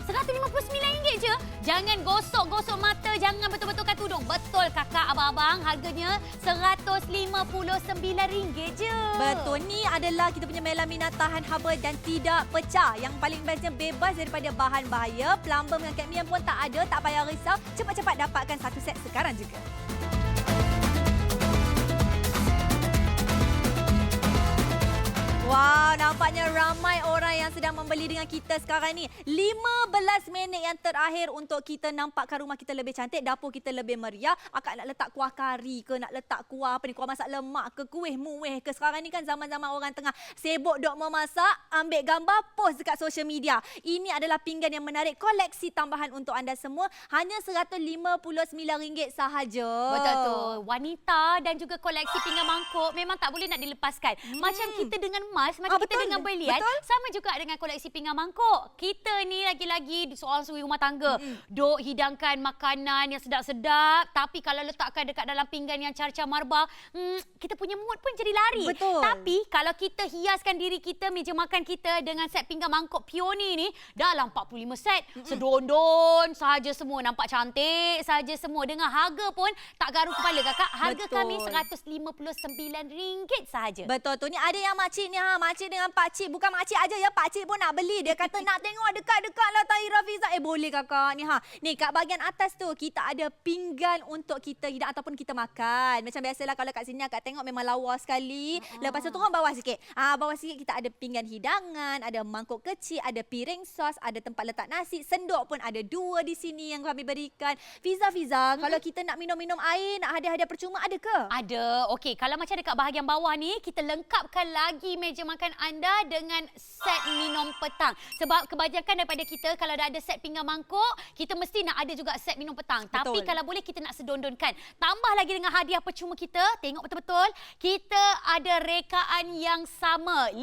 RM159 je. Jangan gosok-gosok mata, jangan betul-betulkan tudung. Betul kakak, abang-abang, harganya RM159 je. Betul, ni adalah kita punya melamina tahan haba dan tidak pecah. Yang paling bestnya bebas daripada bahan bahaya. Plumber mengangkat mian pun tak ada, tak payah risau. Cepat-cepat dapatkan satu set sekarang juga. Wow, nampaknya ramai orang yang sedang membeli dengan kita sekarang ni. 15 minit yang terakhir untuk kita nampakkan rumah kita lebih cantik, dapur kita lebih meriah. Akak nak letak kuah kari ke, nak letak kuah kuah masak lemak ke, kuih muih ke. Sekarang ni kan zaman-zaman orang tengah sibuk dok memasak, ambil gambar, post dekat social media. Ini adalah pinggan yang menarik, koleksi tambahan untuk anda semua. Hanya RM159 sahaja. Betul tu. Wanita dan juga koleksi pinggan mangkuk memang tak boleh nak dilepaskan. Macam kita dengan emas, macam kita dengan belian, sama juga dengan koleksi pinggan mangkuk. Kita ni lagi-lagi seorang suri rumah tangga. Dok hidangkan makanan yang sedap-sedap, tapi kalau letakkan dekat dalam pinggan yang carcar marbar, kita punya mood pun jadi lari. Betul. Tapi kalau kita hiaskan diri kita, meja makan kita dengan set pinggan mangkuk Peony ni, dalam 45 set. Sedondon sahaja semua, nampak cantik sahaja semua. Dengan harga pun tak garu kepala kakak. Harga kami RM159 sahaja. Betul tu. Ni ada yang makcik ni makcik dengan pakcik. Bukan makcik aja ya, pakcik pun nak beli. Dia kata nak tengok dekat-dekat lah Tahira Fiza. Boleh kakak ni Ni kat bahagian atas tu kita ada pinggan untuk kita hidang ataupun kita makan. Macam biasalah kalau kat sini akak tengok memang lawa sekali. Lepas tu turun bawah sikit. Bawah sikit kita ada pinggan hidangan, ada mangkuk kecil, ada piring sos, ada tempat letak nasi, sendok pun ada 2 di sini yang kami berikan. Fiza, kalau kita nak minum-minum air, nak hadiah-hadiah percuma ada ke? Ada. Okey, kalau macam dekat bahagian bawah ni, kita lengkapkan lagi meja makan anda dengan set minum petang. Sebab kebanyakan daripada kita kalau dah ada set pinggan mangkuk, kita mesti nak ada juga set minum petang. Betul. Tapi kalau boleh kita nak sedondonkan. Tambah lagi dengan hadiah percuma kita, tengok betul-betul, kita ada rekaan yang sama. 5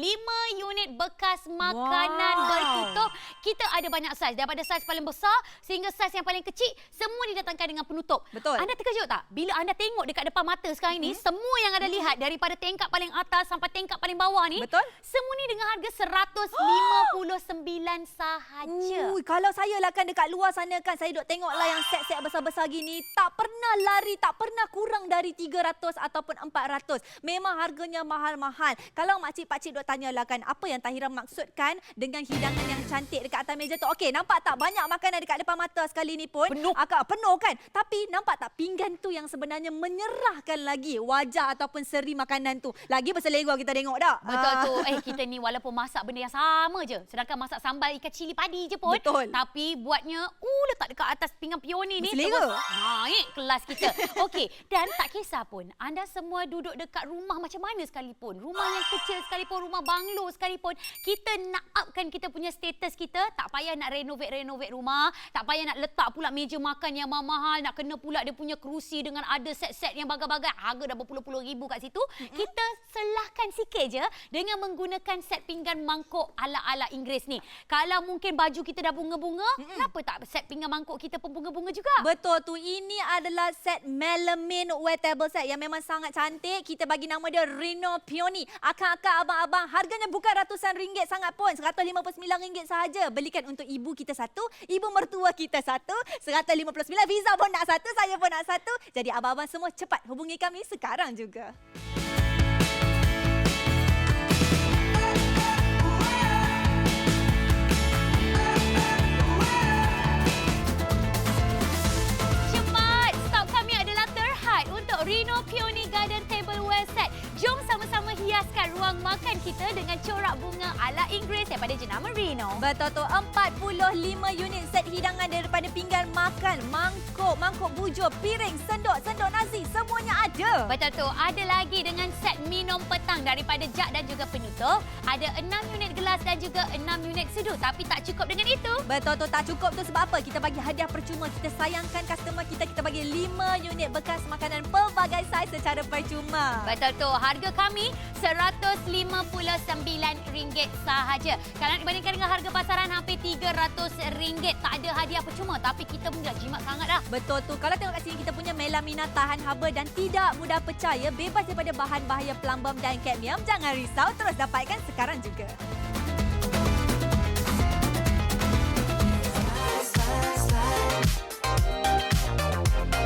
unit bekas makanan bertutup. Kita ada banyak saiz. Daripada saiz paling besar sehingga saiz yang paling kecil, semua didatangkan dengan penutup. Betul. Anda terkejut tak? Bila anda tengok dekat depan mata sekarang ini, semua yang anda lihat daripada tingkap paling atas sampai tingkap paling bawah ni, betul, semua ni dengan harga RM159 sahaja. Kalau saya lah kan dekat luar sana kan, saya duk tengok lah yang set-set besar-besar gini, tak pernah lari, tak pernah kurang dari 300 ataupun 400. Memang harganya mahal-mahal. Kalau makcik-pakcik duk tanyalah kan, apa yang Tahira maksudkan dengan hidangan yang cantik dekat atas meja tu? Okey, nampak tak banyak makanan dekat depan mata sekali ni pun? Penuh. Penuh kan? Tapi nampak tak pinggan tu yang sebenarnya menyerahkan lagi wajah ataupun seri makanan tu. Lagi berselera kita tengok dah. Betul tu. Kita ni walaupun masak benda yang sama je. Sedangkan masak sambal ikan cili padi je pun. Betul. Tapi buatnya letak dekat atas pinggan Peony ni berselera. terus naik kelas kita. Okey, dan tak kisah pun anda semua duduk dekat rumah macam mana sekalipun. Rumah yang kecil sekalipun, rumah banglo sekalipun, kita nak upkan kita punya status kita. Tak payah nak renovate rumah, tak payah nak letak pula meja makan yang mahal, nak kena pula dia punya kerusi dengan ada set-set yang bagai-bagai. Harga dah berpuluh-puluh ribu kat situ. Kita selahkan sikit je dengan menggunakan set pinggan mangkuk ala-ala Inggeris ni. Kalau mungkin baju kita dah bunga-bunga, kenapa tak set pinggan mangkuk kita pun bunga-bunga juga? Betul tu. Ini adalah set melamine wear table set yang memang sangat cantik. Kita bagi nama dia Reno Peony. Akak-akak, abang-abang, harganya bukan ratusan ringgit sangat pun. RM159 sahaja. Belikan untuk ibu kita satu, ibu mertua kita satu. RM159. Fiza pun nak satu, saya pun nak satu. Jadi abang-abang semua cepat hubungi kami sekarang juga. Reno Peony Garden Tableware Set. Jom sama-sama hiaskan ruang makan kita dengan corak bunga ala Inggeris daripada jenama Reno. Betul tu, 45 unit set hidangan daripada pinggan makan, mangkuk bujur, piring, sendok nasi, semuanya ada. juga. Betul tu. Ada lagi dengan set minum petang daripada Jak dan juga penutup. Ada 6 unit gelas dan juga 6 unit seduh. Tapi tak cukup dengan itu. Betul tu, tak cukup tu sebab apa? Kita bagi hadiah percuma. Kita sayangkan customer kita. Kita bagi 5 unit bekas makanan pelbagai saiz secara percuma. Betul tu. Harga kami RM159 sahaja. Kalau dibandingkan dengan harga pasaran hampir RM300. Tak ada hadiah percuma. Tapi kita pun dah jimat sangat dah. Betul tu. Kalau tengok kat sini kita punya melamina tahan haba dan tidak mudah pecah ya. Bebas daripada bahan bahaya plumbum dan kadmium. Jangan risau, terus dapatkan sekarang juga.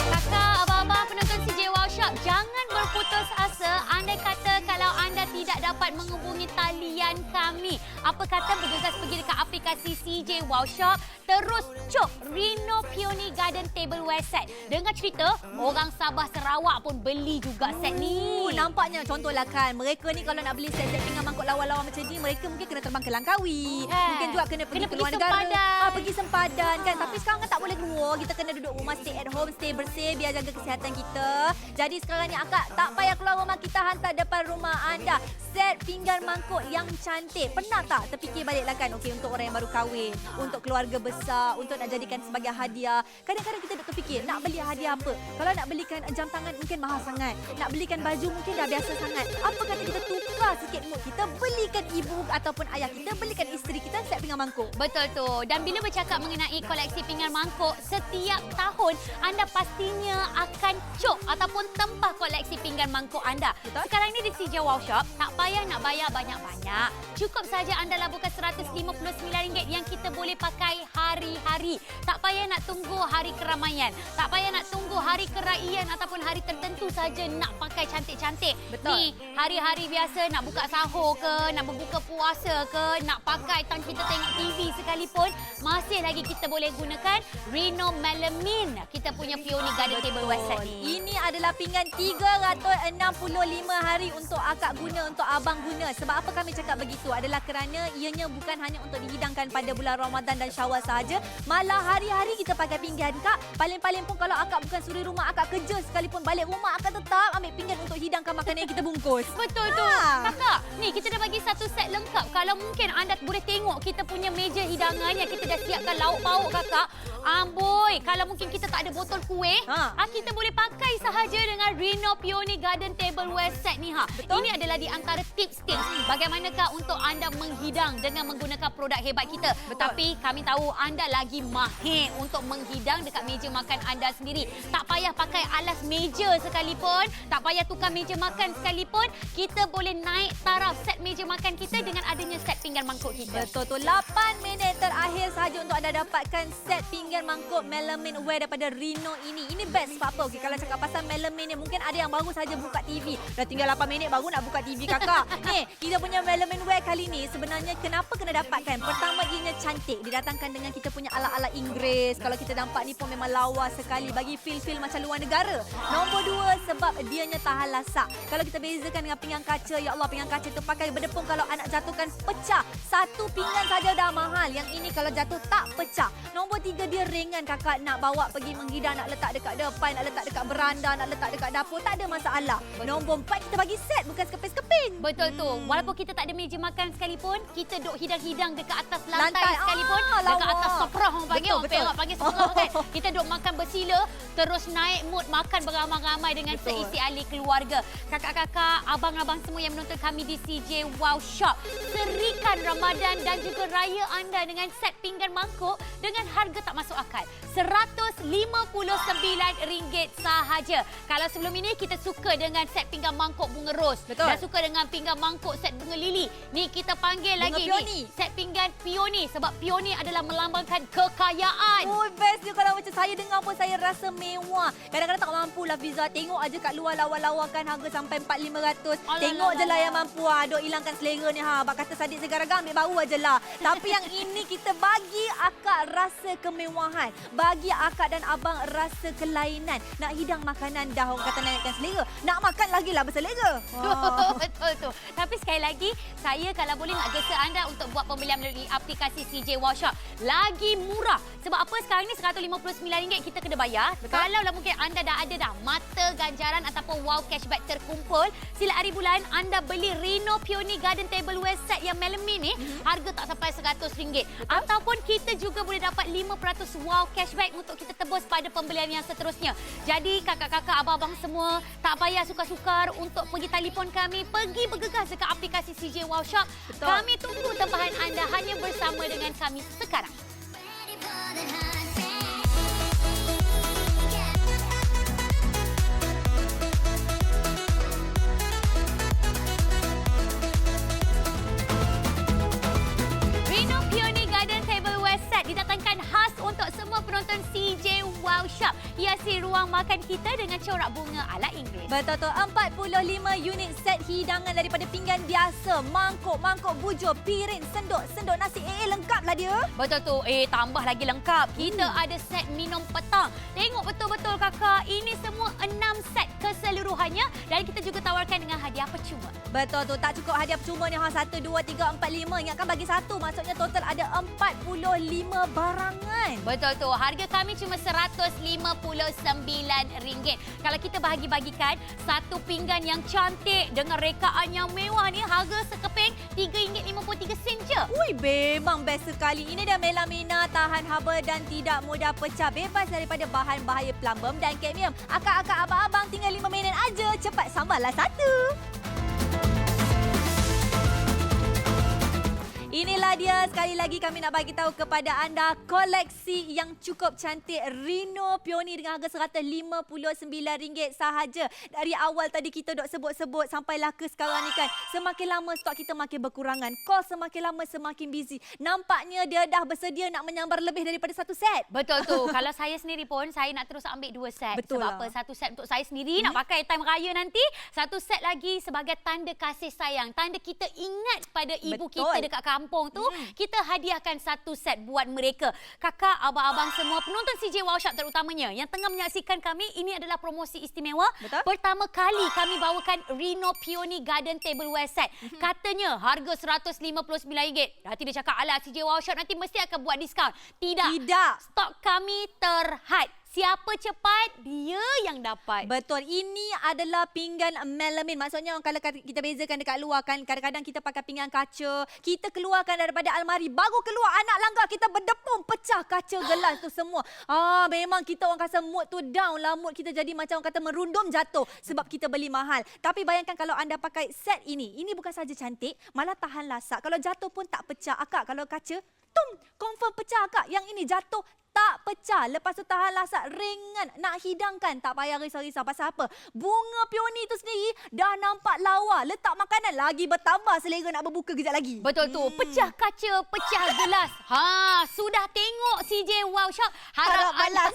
Kakak, abang-abang penonton CJ Wow Shop, jangan berputus asa andai kata kalau anda tidak dapat menghubungi talian kami. Apa kata bergegas pergi dekat aplikasi CJ Wow Shop, terus cop Reno Peony Garden Tableware Set. Dengar cerita, orang Sabah Sarawak pun beli juga set ni. Nampaknya contohlah kan, mereka ni kalau nak beli set-set pinggan mangkuk lawa-lawa macam ni, mereka mungkin kena terbang ke Langkawi. Mungkin juga kena pergi ke luar negara. sempadan. Pergi sempadan kan. Tapi sekarang kan tak boleh keluar. Kita kena duduk rumah, stay at home, stay bersih, biar jaga kesihatan kita. Jadi sekarang ni akak tak payah keluar rumah, kita hantar depan rumah anda. Set pinggan mangkuk yang cantik. Pernah tak terfikir baliklah kan, okey, untuk orang yang baru kahwin, untuk keluarga besar, untuk nak jadikan sebagai hadiah. Kadang-kadang kita duk terfikir nak beli hadiah apa. Kalau nak belikan jam tangan mungkin mahal sangat. Nak belikan baju mungkin dah biasa sangat. Apa kata kita tukar sikit mood kita, belikan ibu ataupun ayah kita, belikan isteri kita set pinggan mangkuk. Betul tu. Dan bila bercakap mengenai koleksi pinggan mangkuk, setiap tahun anda pastinya akan cop ataupun tempah koleksi pinggan mangkuk anda. Betul. Sekarang ni di CJ Wow Shop, tak payah nak bayar banyak-banyak. Cukup saja anda laburkan RM159 yang kita boleh pakai hari-hari. Tak payah nak tunggu hari keramaian. Tak payah nak tunggu hari keraian ataupun hari tertentu saja nak pakai cantik-cantik. Betul. Ni, hari-hari biasa nak buka sahur ke, nak berbuka puasa ke, nak pakai time kita tengok TV sekalipun, masih lagi kita boleh gunakan Reno Melamine. Kita punya Peony Garden Tableware Set ni. Ini adalah pinggan 365 hari untuk akak guna, untuk abang guna. Sebab apa kami cakap begitu adalah kerana ianya bukan hanya untuk dihidangkan pada bulan Ramadan dan Syawal sahaja. Malah hari-hari kita pakai pinggan, Kak. Paling-paling pun kalau akak bukan suri rumah, akak kerja sekalipun, balik rumah akak tetap ambil pinggan untuk hidangkan makanan yang kita bungkus. Betul tu. Kakak, ni kita dah bagi satu set lengkap. Kalau mungkin anda boleh tengok kita punya meja hidangan yang kita dah siapkan lauk pauk, kakak. Amboi, kalau mungkin kita tak ada botol kuih, kita boleh pakai sahaja dengan Reno Peony Garden Tableware Set ni. Betul. Ini adalah di antara tips-tips bagaimanakah untuk anda menghidang dengan menggunakan produk hebat kita. Betul. Tapi kami tahu anda lagi mahir untuk menghidang dekat meja makan anda sendiri. Tak payah pakai alas meja sekalipun, tak payah tukar meja makan sekalipun, kita boleh naik taraf set meja makan kita dengan adanya set pinggan mangkuk kita. Betul tu. 8 minit terakhir sahaja untuk anda dapatkan set pinggan mangkuk Melamine Wear daripada Reno ini. Ini best sebab apa? Okey, kalau cakap pasal Melamine ni, mungkin ada yang baru saja buka TV. Dah tinggal 8 minit baru nak buka TV, kakak. Ni, kita punya Melamine Wear kali ni sebenarnya kenapa kena dapatkan? Pertama, ianya cantik. Didatangkan dengan kita punya ala-ala Inggeris. Kalau kita nampak ni pun memang lawa sekali. Bagi feel-feel macam luar negara. Nombor 2, sebab dianya tahan lasak. Kalau kita bezakan dengan pinggan kaca, ya Allah, pinggan kaca tu pakai berdepung, kalau anak jatuhkan pecah. Satu pinggan saja dah mahal. Yang ini kalau jatuh tak pecah. Nombor 3, dia ringan, kakak. Nak bawa pergi menghidang, nak letak dekat depan, nak letak dekat beranda, nak letak dekat dapur, tak ada masalah. Nombor 4, kita bagi set, bukan sekeping-sekeping. Betul tu. Walaupun kita tak ada meja makan sekalipun, kita duk hidang-hidang dekat atas lantai sekalipun, dekat atas soprah orang panggil. Orang Perak panggil soprah kan. Kita duk makan bersila, terus naik mood makan beramai-ramai dengan seisi ahli keluarga. Kakak-kakak, abang-abang semua yang menonton kami di CJ Wow Shop, serikan Ramadan dan juga raya anda dengan set pinggan mangkuk dengan harga tak masuk akal. RM159 sahaja. Kalau sebelum ini kita suka dengan set pinggan mangkuk bunga ros. Betul. Dan suka dengan pinggan mangkuk set bunga lili. Ni kita panggil Bunga lagi peony. ni set pinggan peony sebab peony adalah melambangkan kekayaan. Oh, best dia. Kalau macam saya dengar pun saya rasa mewah. Kadang-kadang tak mampu lah, Fiza. Tengok aja kat luar lawa-lawa kan harga sampai 400-500. Tengok je lah yang mampu. Duk hilangkan selera ni. Bak kata Sadiq Segaraga ambil baru aje lah. Tapi yang ini kita bagi akak rasa kemewahan. Bagi akak dan abang rasa kelainan. Nak hidang makanan dah orang kata naikkan selera. Nak makan lagi lah berselera. Betul tu. Tapi sekali lagi, saya kalau boleh nak gesa anda untuk buat pembelian melalui aplikasi CJ Wow Shop. Lagi murah. Sebab apa sekarang ni RM159 RM99 kita kena bayar. Kalau lah mungkin anda dah ada dah mata ganjaran ataupun wow cashback terkumpul, sila hari bulan anda beli Reno Peony Garden Tableware set yang melamine ni, harga tak sampai RM100. Ataupun kita juga boleh dapat 5% wow cashback untuk kita tebus pada pembelian yang seterusnya. Jadi kakak-kakak, abang-abang semua, tak payah sukar-sukar untuk pergi telefon kami, pergi bergegas dekat aplikasi CJ Wow Shop. Betul. Kami tunggu tempahan anda hanya bersama dengan kami sekarang. Reno Peony Garden Tableware Set didatangkan khas untuk semua penonton CJ Wow Shop. Hiasi ruang makan kita dengan corak bunga ala Inggeris. Betul tu, 45 unit set hidangan daripada pinggan biasa, mangkuk bujur, piring, sendok nasi. Lengkaplah dia. Betul tu. Tambah lagi lengkap. Kita ada set minum petang. Tengok betul-betul kakak. Ini semua 6 set keseluruhannya dan kita juga tawarkan dengan hadiah percuma. Betul tu, tak cukup hadiah percuma ni. 1, 2, 3, 4, 5. Ingatkan bagi satu, maksudnya total ada 45 barangan. Betul tu. Harga kami cuma RM159. Kalau kita bahagi-bagikan, satu pinggan yang cantik dengan rekaan yang mewah ni harga sekeping RM3.53 je. Ui, memang best sekali. Ini dah melamina, tahan haba dan tidak mudah pecah. Bebas daripada bahan bahaya plumbum dan kadmium. Akak-akak, abang-abang tinggal 5 minit aja. Cepat samballah satu. Inilah dia, sekali lagi kami nak bagi tahu kepada anda koleksi yang cukup cantik Reno Peony dengan harga RM159 sahaja. Dari awal tadi kita dok sebut-sebut sampailah ke sekarang ni kan. Semakin lama stok kita makin berkurangan. Call semakin lama semakin busy. Nampaknya dia dah bersedia nak menyambar lebih daripada satu set. Betul tu. Kalau saya sendiri pun, saya nak terus ambil 2 set. Betul Sebab lah. apa? Satu set untuk saya sendiri, nak pakai time raya nanti. Satu set lagi sebagai tanda kasih sayang. Tanda kita ingat pada ibu Betul. kita dekat kampung tu. Kita hadiahkan satu set buat mereka. Kakak, abang-abang semua, penonton CJ Wow Shop terutamanya yang tengah menyaksikan kami, ini adalah promosi istimewa. Betul. Pertama kali kami bawakan Reno Peony Garden Tableware Set. Katanya harga RM159. Nanti dia cakap, alah CJ Wow Shop nanti mesti akan buat diskaun. Tidak. Tidak. Stok kami terhad. Siapa cepat, dia yang dapat. Betul. Ini adalah pinggan melamine. Maksudnya kalau kita bezakan dekat luar kan, kadang-kadang kita pakai pinggan kaca, kita keluarkan daripada almari, baru keluar anak langgar, kita berdepung, pecah kaca gelas tu semua. Memang kita orang rasa mood tu down lah. Mood kita jadi macam orang kata merundum jatuh sebab kita beli mahal. Tapi bayangkan kalau anda pakai set ini bukan saja cantik, malah tahan lasak. Kalau jatuh pun tak pecah. Akak, kalau kaca, confirm pecah akak. Yang ini jatuh, tak pecah. Lepas tu tahan lasak, ringan. Nak hidangkan, tak payah risau-risau. Pasal apa? Bunga peony tu sendiri dah nampak lawa. Letak makanan lagi bertambah selera nak berbuka kejap lagi. Betul tu. Pecah kaca, pecah gelas. Sudah tengok CJ Wow Shop. Harap balas.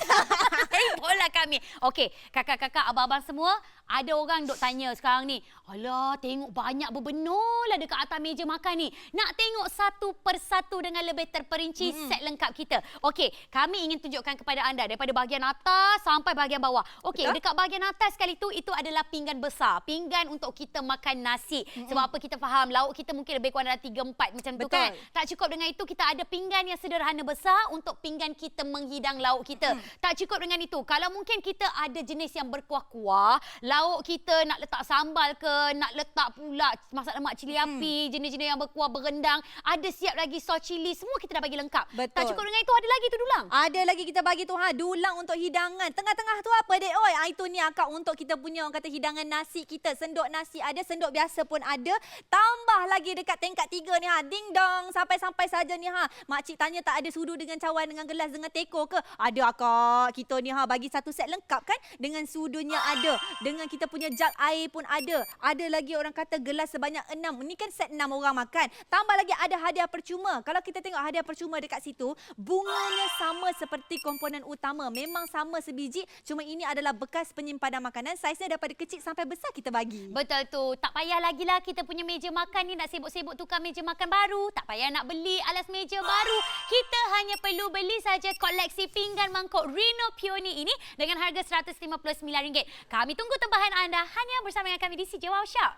Tengoklah kami. Okey, kakak-kakak, abang-abang semua, ada orang duk tanya sekarang ni, alah, tengok banyak berbenul lah dekat atas meja makan ni. Nak tengok satu persatu dengan lebih terperinci set lengkap kita. Okey, kami ingin tunjukkan kepada anda daripada bahagian atas sampai bahagian bawah. Okey, dekat bahagian atas sekali tu, itu adalah pinggan besar. Pinggan untuk kita makan nasi. Sebab apa, kita faham lauk kita mungkin lebih kurang dalam 3-4 macam tu kan. Tak cukup dengan itu, kita ada pinggan yang sederhana besar untuk pinggan kita menghidang lauk kita. Tak cukup dengan itu, kalau mungkin kita ada jenis yang berkuah-kuah, lauk kita nak letak sambal ke, nak letak pula masak lemak cili api, jenis-jenis yang berkuah, berendang, ada siap lagi sos cili, semua kita dah bagi lengkap. Betul. Tak cukup dengan itu, ada lagi tu dulang. Ada lagi kita bagi tu dulang untuk hidangan. Tengah-tengah tu apa dek? Oi, itu ni akak untuk kita punya orang kata hidangan nasi kita. Sendok nasi ada, sendok biasa pun ada. Tambah lagi dekat tingkat 3 ni ding dong, sampai-sampai saja ni makcik tanya tak ada sudu dengan cawan, dengan gelas, dengan teko ke? Ada akak. Kita ni bagi satu set lengkap kan? Dengan sudunya ada. Dengan kita punya jug air pun ada. Ada lagi orang kata gelas sebanyak 6. Ini kan set 6 orang makan. Tambah lagi ada hadiah percuma. Kalau kita tengok hadiah percuma dekat situ, bunganya sama seperti komponen utama. Memang sama sebiji. Cuma ini adalah bekas penyimpanan makanan. Saiznya daripada kecil sampai besar kita bagi. Betul tu. Tak payah lagi lah kita punya meja makan ni nak sibuk-sibuk tukar meja makan baru. Tak payah nak beli alas meja baru. Kita hanya perlu beli saja koleksi pinggan mangkuk Reno Peony ini dengan harga RM159. Kami tunggu tempahan anda hanya bersama dengan kami di CJ Wow Shop.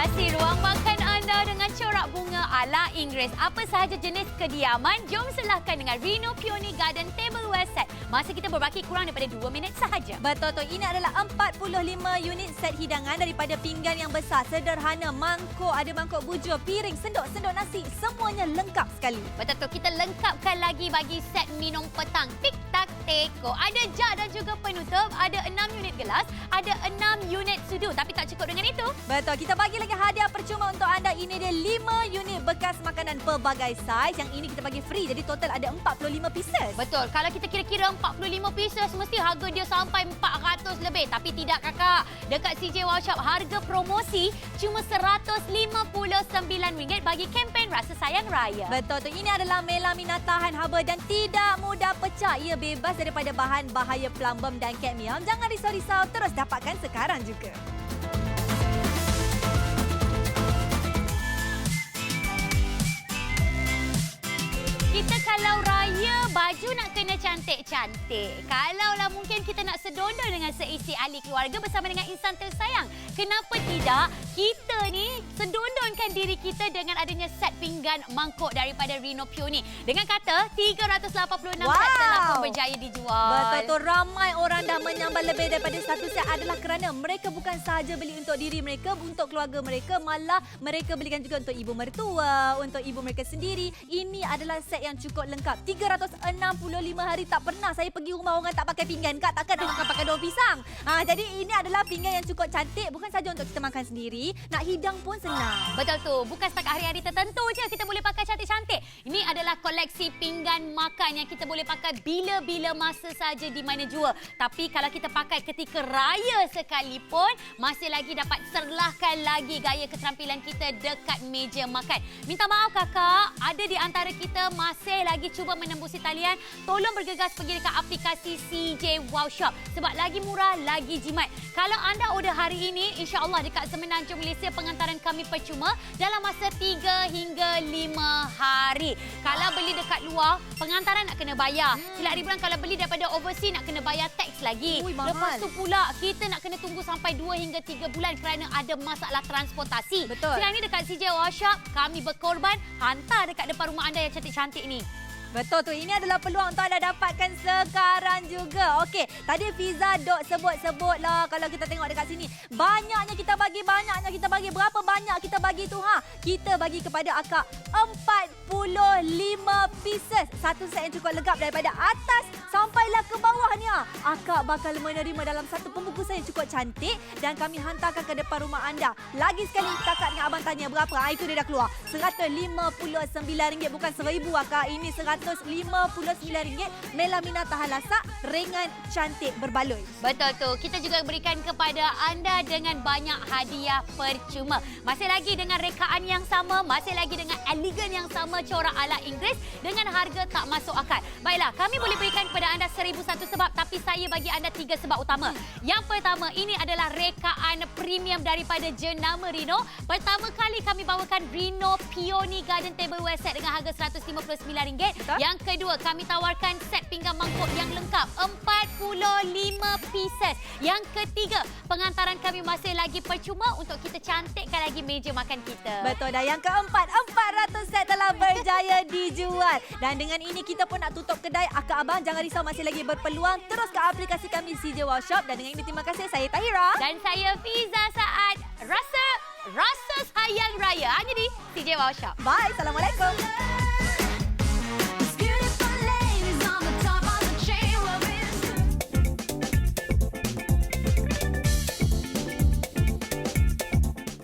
Hiasi ruang makan anda dengan corak bunga ala Inggeris. Apa sahaja jenis kediaman, jom selahkan dengan Reno Peony Garden Tableware Set. Masa kita berbaki kurang daripada 2 minit sahaja. Betul tu, ini adalah 45 unit set hidangan daripada pinggan yang besar, sederhana, mangkuk, ada mangkuk bujur, piring, sendok nasi, semuanya lengkap sekali. Betul tu, kita lengkapkan lagi bagi set minum petang. Tik-tak teko. Ada jar dan juga penutup, ada 6 unit gelas, ada 6 unit sudu. Tapi tak cukup dengan itu. Betul, kita bagi lagi hadiah percuma untuk anda. Ini dia 5 unit bekas makanan pelbagai saiz. Yang ini kita bagi free, jadi total ada 45 pieces. Betul. Kalau kita kira-kira 45 pieces, mesti harga dia sampai 400 lebih. Tapi tidak kakak. Dekat CJ Wow Shop, harga promosi cuma RM159 bagi kempen Rasa Sayang Raya. Betul tu, ini adalah melamina tahan haba dan tidak mudah pecah. Ia bebas daripada bahan bahaya plumbum dan kadmium. Jangan risau-risau, terus dapatkan sekarang juga. Kita kalau raya, baju nak kena cantik-cantik. Kalaulah mungkin kita nak sedondol dengan seisi ahli keluarga bersama dengan insan tersayang. Kenapa tidak? Kita ni sedondolkan diri kita dengan adanya set pinggan mangkuk daripada Reno Peony. Dengan kata, 386 set telah pun berjaya dijual. Betul tu, ramai orang dah menyambal lebih daripada satu set adalah kerana mereka bukan sahaja beli untuk diri mereka, untuk keluarga mereka, malah mereka belikan juga untuk ibu mertua, untuk ibu mereka sendiri. Ini adalah set yang cukup lengkap. 365 hari tak pernah saya pergi rumah orang tak pakai pinggan. Kak, takkan nak makan pakai daun pisang. Jadi ini adalah pinggan yang cukup cantik. Bukan saja untuk kita makan sendiri, nak hidang pun senang. Betul tu. Bukan setakat hari-hari tertentu je kita boleh pakai cantik-cantik. Ini adalah koleksi pinggan makan yang kita boleh pakai bila-bila masa saja di mana jua. Tapi kalau kita pakai ketika raya sekalipun, masih lagi dapat serlahkan lagi gaya keterampilan kita dekat meja makan. Minta maaf kakak, ada di antara kita masih lagi cuba menembusi talian. Tolong bergegas pergi dekat aplikasi CJ Wow Shop. Sebab lagi murah, lagi jimat. Kalau anda order hari ini, insya-Allah dekat Semenanjung Malaysia pengantaran kami percuma dalam masa 3 hingga 5 hari. Kalau beli dekat luar, pengantaran nak kena bayar. Silap ribuan kalau beli daripada overseas nak kena bayar teks lagi. Ui, mahal. Lepas tu pula kita nak kena tunggu sampai 2 hingga 3 bulan kerana ada masalah transportasi. Betul. Sekarang ni dekat CJ Wow Shop, kami berkorban hantar dekat depan rumah anda yang cantik-cantik ni. Betul tu, ini adalah peluang untuk anda dapatkan sekarang juga. Okey, tadi Fiza dok sebut-sebut lah kalau kita tengok dekat sini. Banyaknya kita bagi. Berapa banyak kita bagi tu ha? Kita bagi kepada akak 45 pieces. Satu set yang cukup lengkap daripada atas sampailah ke bawah ni ha. Akak bakal menerima dalam satu pembungkusan yang cukup cantik dan kami hantarkan ke depan rumah anda. Lagi sekali kakak dengan abang tanya berapa? Itu dia dah keluar. RM159 bukan RM1,000 akak. Ini RM159 melamina tahan lasak, ringan, cantik, berbaloi. Betul tu. Kita juga berikan kepada anda dengan banyak hadiah percuma. Masih lagi dengan rekaan yang sama, masih lagi dengan elegan yang sama, corak ala Inggeris dengan harga tak masuk akal. Baiklah, kami boleh berikan kepada anda 1001 sebab, tapi saya bagi anda 3 sebab utama. Yang pertama, ini adalah rekaan premium daripada jenama Reno. Pertama kali kami bawakan Reno Peony Garden Tableware Set dengan harga RM159. Yang kedua, kami tawarkan set pinggan mangkuk yang lengkap 45 pieces. Yang ketiga, pengantaran kami masih lagi percuma untuk kita cantikkan lagi meja makan kita. Betul dah. Yang keempat, 400 set telah berjaya dijual. Dan dengan ini kita pun nak tutup kedai. Akak abang jangan risau, masih lagi berpeluang. Terus ke aplikasi kami CJ Wow Shop. Dan dengan ini terima kasih. Saya Tahira. Dan saya Fiza Saad. Rasa Sayang Raya hanya di CJ Wow Shop. Bye. Assalamualaikum.